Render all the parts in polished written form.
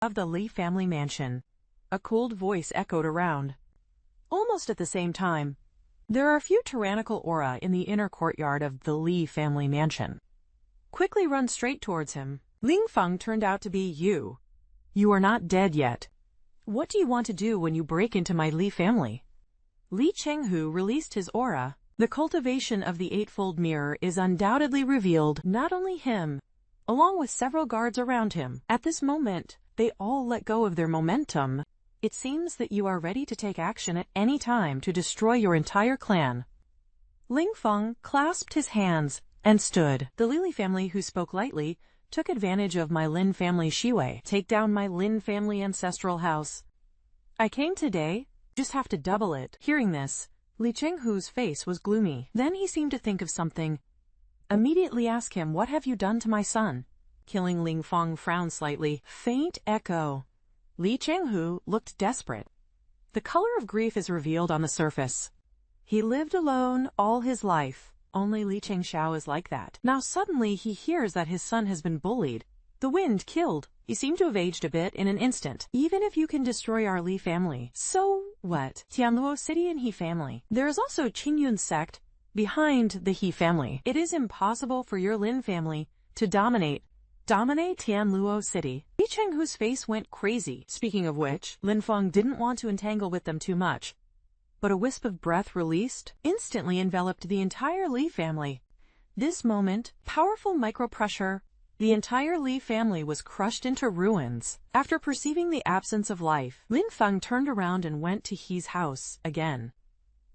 of the Li family mansion. A cold voice echoed around. Almost at the same time, there are a few tyrannical aura in the inner courtyard of the Li family mansion. Quickly run straight towards him. Ling Feng turned out to be you. You are not dead yet. What do you want to do when you break into my Li family? Li Chenghu released his aura. The cultivation of the Eightfold Mirror is undoubtedly revealed not only him, along with several guards around him. At this moment, they all let go of their momentum. It seems that you are ready to take action at any time to destroy your entire clan. Ling Feng clasped his hands and stood. The Li family, who spoke lightly, took advantage of my Lin family Shiwei. Take down my Lin family ancestral house. I came today, just have to double it. Hearing this, Li Chenghu's face was gloomy. Then he seemed to think of something. Immediately asked him, "What have you done to my son?" Killing Ling Feng frowned slightly. Faint echo. Li Chenghu looked desperate. The color of grief is revealed on the surface. He lived alone all his life. Only Li Chengxiao is like that. Now suddenly he hears that his son has been bullied. The wind killed. He seemed to have aged a bit in an instant. Even if you can destroy our Li family, so what? Tianluo City and He family. There is also Qingyun sect behind the He family. It is impossible for your Lin family to dominate Tianluo City. Li Chenghu's face went crazy. Speaking of which, Lin Feng didn't want to entangle with them too much. But a wisp of breath released instantly enveloped the entire Li family. This moment, powerful micro-pressure, the entire Li family was crushed into ruins. After perceiving the absence of life, Lin Feng turned around and went to He's house again.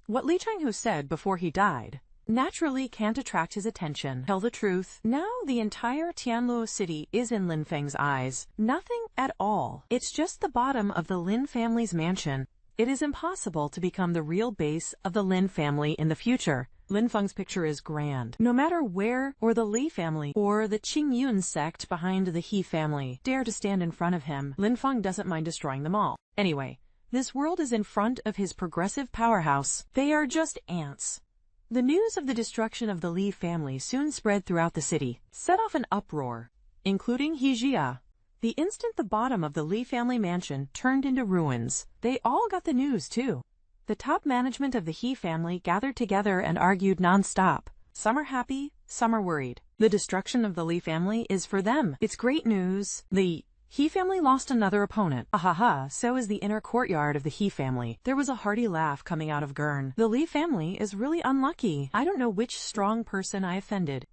What Li Chenghu said before he died naturally can't attract his attention. Tell the truth, now the entire Tianluo City is in Lin Feng's eyes. Nothing at all. It's just the bottom of the Lin family's mansion. It is impossible to become the real base of the Lin family in the future. Lin Feng's picture is grand. No matter where or the Li family or the Qingyun sect behind the He family dare to stand in front of him, Lin Feng doesn't mind destroying them all. Anyway, this world is in front of his progressive powerhouse. They are just ants. The news of the destruction of the Li family soon spread throughout the city, set off an uproar, including He Jia. The instant the bottom of the Li family mansion turned into ruins, they all got the news too. The top management of the He family gathered together and argued non-stop. Some are happy, some are worried. The destruction of the Li family is for them. It's great news. The He family lost another opponent. Ahaha, so is the inner courtyard of the He family. There was a hearty laugh coming out of Gurn. The Li family is really unlucky. I don't know which strong person I offended.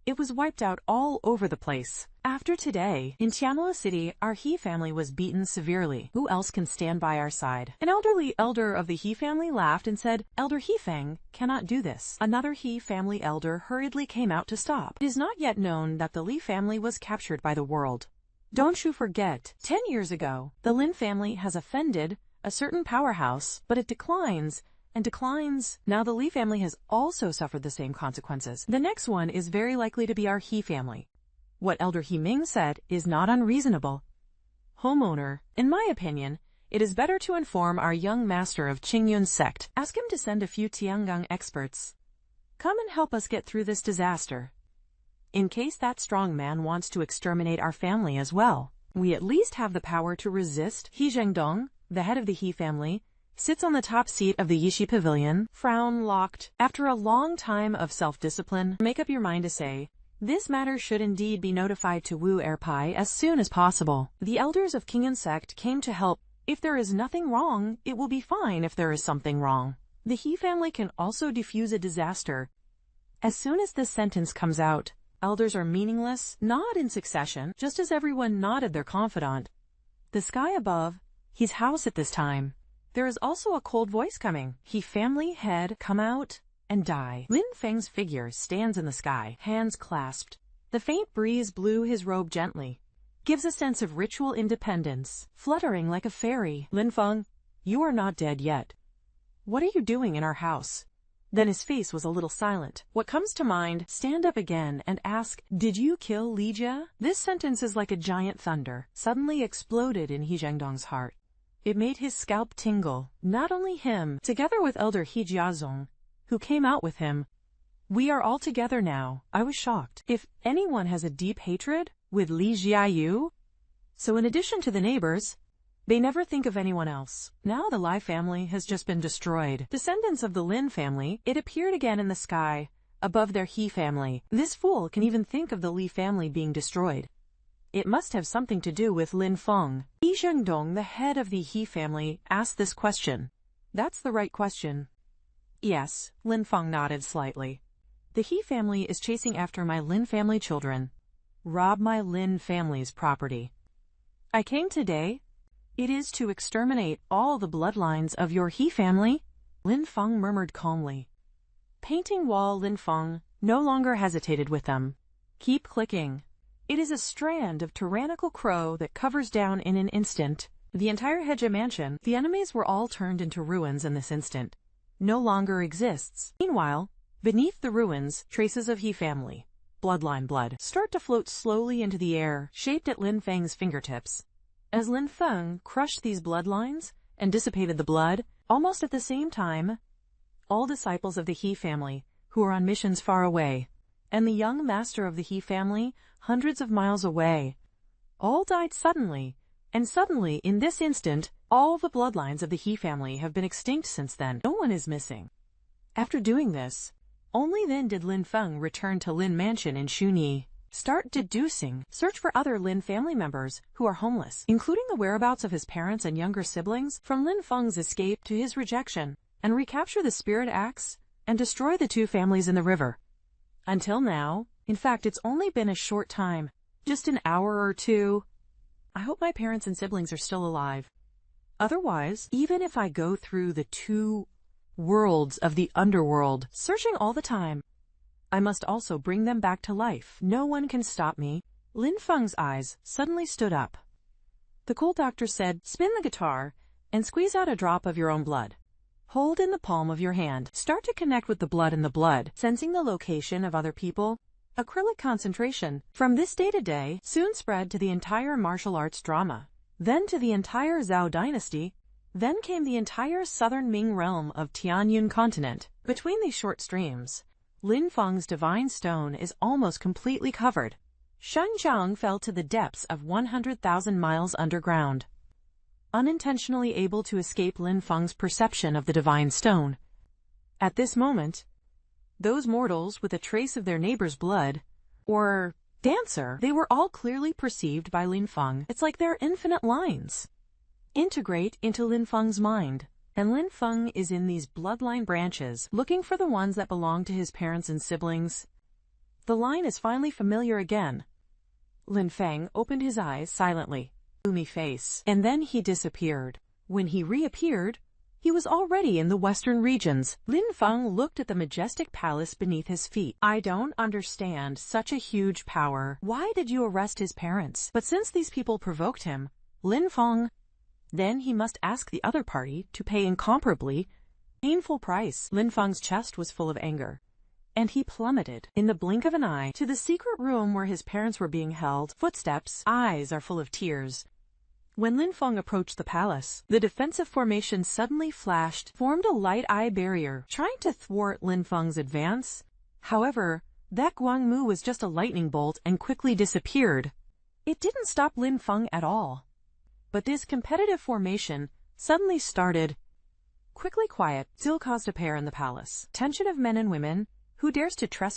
It was wiped out all over the place. After today, in Tianluo City, our He family was beaten severely. Who else can stand by our side? An elderly elder of the He family laughed and said, "Elder He Feng cannot do this." Another He family elder hurriedly came out to stop. It is not yet known that the Li family was captured by the world. Don't you forget, 10 years ago, the Lin family has offended a certain powerhouse, but it declines and declines. Now the Li family has also suffered the same consequences. The next one is very likely to be our He family. What Elder He Ming said is not unreasonable. Homeowner, in my opinion, it is better to inform our young master of Qingyun sect. Ask him to send a few Tiangong experts. Come and help us get through this disaster. In case that strong man wants to exterminate our family as well, we at least have the power to resist. He Zhengdong, the head of the He family, sits on the top seat of the Yishi Pavilion, frown locked. After a long time of self-discipline, make up your mind to say, this matter should indeed be notified to Wu Erpai as soon as possible. The elders of Qingyun sect came to help. If there is nothing wrong, it will be fine if there is something wrong. The He family can also defuse a disaster. As soon as this sentence comes out, elders are meaningless, nod in succession, just as everyone nodded their confidant. The sky above, He's house at this time. There is also a cold voice coming. He family head come out and die. Lin Feng's figure stands in the sky, hands clasped. The faint breeze blew his robe gently. Gives a sense of ritual independence, fluttering like a fairy. Lin Feng, you are not dead yet. What are you doing in our house? Then his face was a little silent. What comes to mind, stand up again and ask, did you kill Li Jia? This sentence is like a giant thunder, suddenly exploded in He Zhengdong's heart. It made his scalp tingle. Not only him, together with Elder He Jiazong, who came out with him. We are all together now. I was shocked. If anyone has a deep hatred with Li Jiayu, So in addition to the neighbors, they never think of anyone else. Now the Li family has just been destroyed. Descendants of the Lin family, it appeared again in the sky, above their He family. This fool can even think of the Li family being destroyed. It must have something to do with Lin Feng. Yi Zhengdong, the head of the He family, asked this question. That's the right question. Yes, Lin Feng nodded slightly. The He family is chasing after my Lin family children. Rob my Lin family's property. I came today. It is to exterminate all the bloodlines of your He family, Lin Feng murmured calmly. Painting wall Lin Feng no longer hesitated with them. Keep clicking. It is a strand of tyrannical crow that covers down in an instant the entire Heja mansion. The enemies were all turned into ruins in this instant. No longer exists. Meanwhile, beneath the ruins, traces of He family, bloodline blood, start to float slowly into the air, shaped at Lin Feng's fingertips. As Lin Feng crushed these bloodlines and dissipated the blood, almost at the same time, all disciples of the He family, who are on missions far away, and the young master of the He family, hundreds of miles away, all died suddenly, and suddenly, in this instant, all the bloodlines of the He family have been extinct since then. No one is missing. After doing this, only then did Lin Feng return to Lin Mansion in Xunyi. Start deducing. Search for other Lin family members who are homeless, including the whereabouts of his parents and younger siblings, from Lin Feng's escape to his rejection, and recapture the spirit axe and destroy the two families in the river. Until now, in fact, it's only been a short time, just an hour or two. I hope my parents and siblings are still alive. Otherwise, even if I go through the two worlds of the underworld, searching all the time, I must also bring them back to life. No one can stop me. Lin Feng's eyes suddenly stood up. The cool doctor said, spin the guitar and squeeze out a drop of your own blood. Hold in the palm of your hand. Start to connect with the blood in the blood, sensing the location of other people. Acrylic concentration. From this day to day, soon spread to the entire martial arts drama, then to the entire Zhao dynasty, then came the entire southern Ming realm of Tianyun continent. Between these short streams, Lin Feng's divine stone is almost completely covered. Shenjiang fell to the depths of 100,000 miles underground. Unintentionally able to escape Lin Feng's perception of the divine stone. At this moment, those mortals with a trace of their neighbor's blood, or dancer, they were all clearly perceived by Lin Feng. It's like they're infinite lines. Integrate into Lin Feng's mind. And Lin Feng is in these bloodline branches, looking for the ones that belong to his parents and siblings. The line is finally familiar again. Lin Feng opened his eyes silently, gloomy face, and then he disappeared. When he reappeared, he was already in the western regions. Lin Feng looked at the majestic palace beneath his feet. I don't understand such a huge power. Why did you arrest his parents? But since these people provoked him, Lin Feng, then he must ask the other party to pay incomparably painful price. Lin Feng's chest was full of anger, and he plummeted in the blink of an eye to the secret room where his parents were being held. Footsteps, eyes are full of tears. When Lin Feng approached the palace, the defensive formation suddenly flashed, formed a light eye barrier, trying to thwart Lin Feng's advance. However, that Guangmu was just a lightning bolt and quickly disappeared. It didn't stop Lin Feng at all. But this competitive formation suddenly started. Quickly quiet still caused a pair in the palace. Tension of men and women. Who dares to trespass